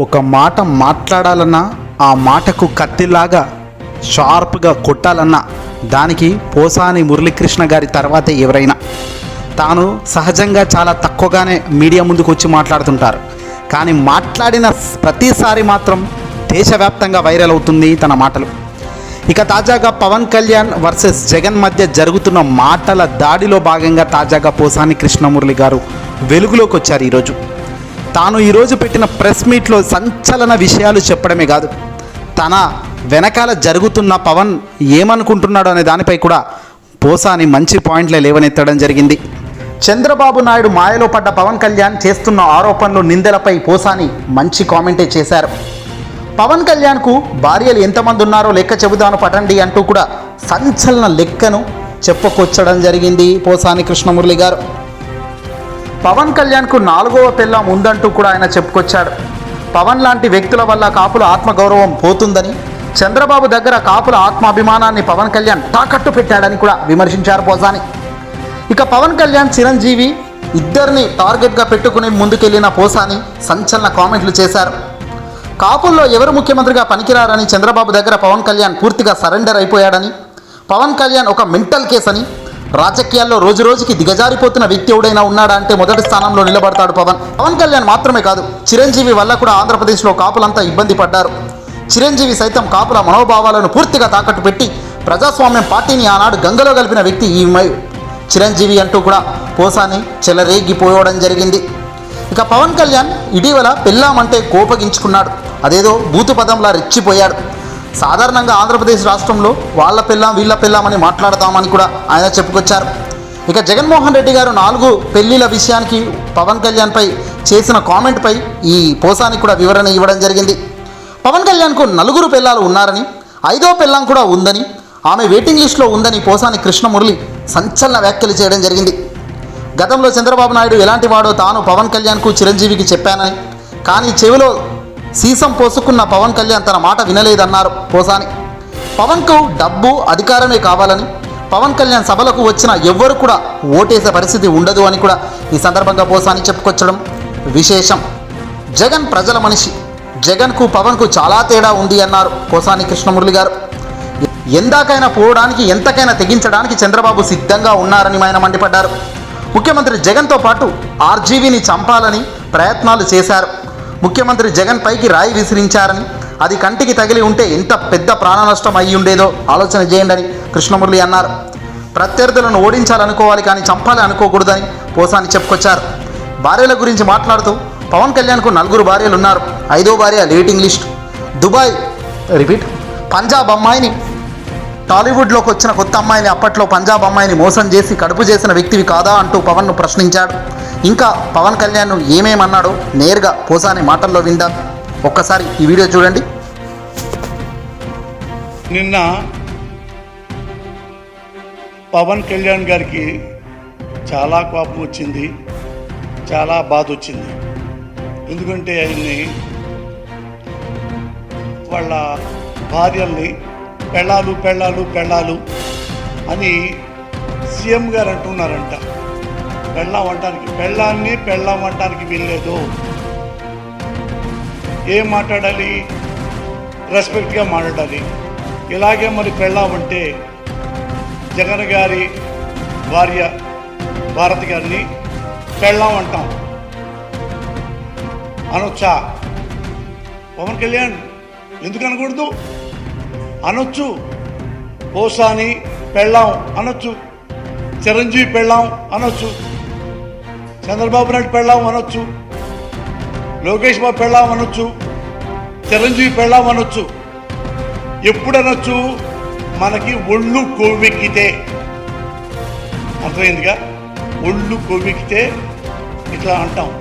ఒక మాట మాట్లాడాలన్నా ఆ మాటకు కత్తిలాగా షార్ప్గా కొట్టాలన్నా దానికి పోసాని మురళీకృష్ణ గారి తర్వాతే ఎవరైనా. తాను సహజంగా చాలా తక్కువగానే మీడియా ముందుకు వచ్చి మాట్లాడుతుంటారు, కానీ మాట్లాడిన ప్రతిసారి మాత్రం దేశవ్యాప్తంగా వైరల్ అవుతుంది తన మాటలు. ఇక తాజాగా పవన్ కళ్యాణ్ వర్సెస్ జగన్ మధ్య జరుగుతున్న మాటల దాడిలో భాగంగా తాజాగా పోసాని కృష్ణమురళి గారు వెలుగులోకి వచ్చారు. ఈరోజు తాను ఈరోజు పెట్టిన ప్రెస్ మీట్లో సంచలన విషయాలు చెప్పడమే కాదు, తన వెనకాల జరుగుతున్న పవన్ ఏమనుకుంటున్నాడు అనే దానిపై కూడా పోసాని మంచి పాయింట్లే లేవనెత్తడం జరిగింది. చంద్రబాబు నాయుడు మాయలో పడ్డ పవన్ కళ్యాణ్ చేస్తున్న ఆరోపణలు నిందలపై పోసాని మంచి కామెంటే చేశారు. పవన్ కళ్యాణ్కు భార్యలు ఎంతమంది ఉన్నారో లెక్క చెబుతాను పటండి అంటూ కూడా సంచలన లెక్కను చెప్పుకొచ్చడం జరిగింది పోసాని కృష్ణమురళి గారు. పవన్ కళ్యాణ్కు 4వ పెళ్ళాం ఉందంటూ కూడా ఆయన చెప్పుకొచ్చాడు. పవన్ లాంటి వ్యక్తుల వల్ల కాపుల ఆత్మగౌరవం పోతుందని, చంద్రబాబు దగ్గర కాపుల ఆత్మాభిమానాన్ని పవన్ కళ్యాణ్ తాకట్టు పెట్టాడని కూడా విమర్శించారు పోసాని. ఇక పవన్ కళ్యాణ్ చిరంజీవి ఇద్దరిని టార్గెట్గా పెట్టుకుని ముందుకెళ్లిన పోసాని సంచలన కామెంట్లు చేశారు. కాపుల్లో ఎవరు ముఖ్యమంత్రిగా పనికిరారని చంద్రబాబు దగ్గర పవన్ కళ్యాణ్ పూర్తిగా సరెండర్ అయిపోయాడని, పవన్ కళ్యాణ్ ఒక మెంటల్ కేస్ అని, రాజకీయాల్లో రోజు రోజుకి దిగజారిపోతున్న వ్యక్తి ఎవడైనా ఉన్నాడా అంటే మొదటి స్థానంలో నిలబడతాడు పవన్ కళ్యాణ్ మాత్రమే కాదు, చిరంజీవి వల్ల కూడా ఆంధ్రప్రదేశ్లో కాపులంతా ఇబ్బంది పడ్డారు. చిరంజీవి సైతం కాపుల మనోభావాలను పూర్తిగా తాకట్టు పెట్టి ప్రజాస్వామ్యం పార్టీని ఆనాడు గంగలో కలిపిన వ్యక్తి ఈ చిరంజీవి అంటూ కూడా పోసాని చెలరేగిపోవడం జరిగింది. ఇక పవన్ కళ్యాణ్ ఇటీవల పెళ్ళామంటే కోపగించుకున్నాడు, అదేదో బూతు పదంలా రెచ్చిపోయాడు. సాధారణంగా ఆంధ్రప్రదేశ్ రాష్ట్రంలో వాళ్ళ పెళ్ళాం వీళ్ళ పెళ్ళామని మాట్లాడతామని కూడా ఆయన చెప్పుకొచ్చారు. ఇక జగన్మోహన్ రెడ్డి గారు 4 పెళ్లిల విషయానికి పవన్ కళ్యాణ్పై చేసిన కామెంట్పై ఈ పోసాని కూడా వివరణ ఇవ్వడం జరిగింది. పవన్ కళ్యాణ్కు 4 పెళ్ళాలు ఉన్నారని, 5వ పెళ్ళాం కూడా ఉందని, ఆమె వెయిటింగ్ లిస్టులో ఉందని పోసాని కృష్ణమురళి సంచలన వ్యాఖ్యలు చేయడం జరిగింది. గతంలో చంద్రబాబు నాయుడు ఎలాంటి వాడో తాను పవన్ కళ్యాణ్కు చిరంజీవికి చెప్పానని, కానీ చెవిలో సీసం పోసుకున్న పవన్ కళ్యాణ్ తన మాట వినలేదన్నారు పోసాని. పవన్కు డబ్బు అధికారమే కావాలని, పవన్ కళ్యాణ్ సభలకు వచ్చిన ఎవ్వరు కూడా ఓటేసే పరిస్థితి ఉండదు అని కూడా ఈ సందర్భంగా పోసాని చెప్పుకొచ్చడం విశేషం. జగన్ ప్రజల మనిషి, జగన్కు పవన్కు చాలా తేడా ఉంది అన్నారు పోసాని కృష్ణమురళి గారు. ఎందాకైనా పోవడానికి ఎంతకైనా తెగించడానికి చంద్రబాబు సిద్ధంగా ఉన్నారని ఆయన మండిపడ్డారు. ముఖ్యమంత్రి జగన్తో పాటు ఆర్జీవీని చంపాలని ప్రయత్నాలు చేశారు. ముఖ్యమంత్రి జగన్ పైకి రాయి విసిరించారని, అది కంటికి తగిలి ఉంటే ఎంత పెద్ద ప్రాణ నష్టం అయ్యి ఉండేదో ఆలోచన చేయండి అని కృష్ణమురళి అన్నారు. ప్రత్యర్థులను ఓడించాలనుకోవాలి కానీ చంపాలి అనుకోకూడదని పోసాని చెప్పుకొచ్చారు. భార్యల గురించి మాట్లాడుతూ పవన్ కళ్యాణ్కు 4 భార్యలు ఉన్నారు, 5వ భార్య వెయిటింగ్ లిస్ట్. పంజాబ్ అమ్మాయిని, టాలీవుడ్లోకి వచ్చిన కొత్త అమ్మాయిని, అప్పట్లో పంజాబ్ అమ్మాయిని మోసం చేసి కడుపు చేసిన వ్యక్తివి కాదా అంటూ పవన్ను ప్రశ్నించాడు. ఇంకా పవన్ కళ్యాణ్ను ఏమేమన్నాడో నేరుగా పోసాని మాటల్లో విందాం. ఒక్కసారి ఈ వీడియో చూడండి. నిన్న పవన్ కళ్యాణ్ గారికి చాలా కోపం వచ్చింది, చాలా బాధ వచ్చింది. ఎందుకంటే ఆయన్ని వాళ్ళ భార్యల్ని పెళ్ళాలు పెళ్ళాలు పెళ్ళాలు అని సీఎం గారు అంటున్నారంట. పెళ్ళాం అంటానికి, పెళ్ళాన్ని పెళ్ళాం అంటానికి వీల్లేదు. ఏం మాట్లాడాలి? రెస్పెక్ట్గా మాట్లాడాలి. ఇలాగే మరి పెళ్ళాం అంటే జగన్ గారి భార్య భారతి గారిని పెళ్ళాం అంటాం అనొచ్చా? పవన్ కళ్యాణ్ ఎందుకు అనకూడదు? అనొచ్చు. పోసాని పెళ్ళాం అనొచ్చు, చిరంజీవి పెళ్ళాం అనొచ్చు, చంద్రబాబు నాయుడు పెళ్ళాం అనొచ్చు, లోకేష్ బాబు పెళ్ళాం అనొచ్చు, చిరంజీవి పెళ్ళాం అనొచ్చు. ఎప్పుడు అనొచ్చు? మనకి ఒళ్ళు కొవ్వెక్కితే. అర్థమైందిగా? ఒళ్ళు కొవ్వెక్కితే ఇట్లా అంటాం.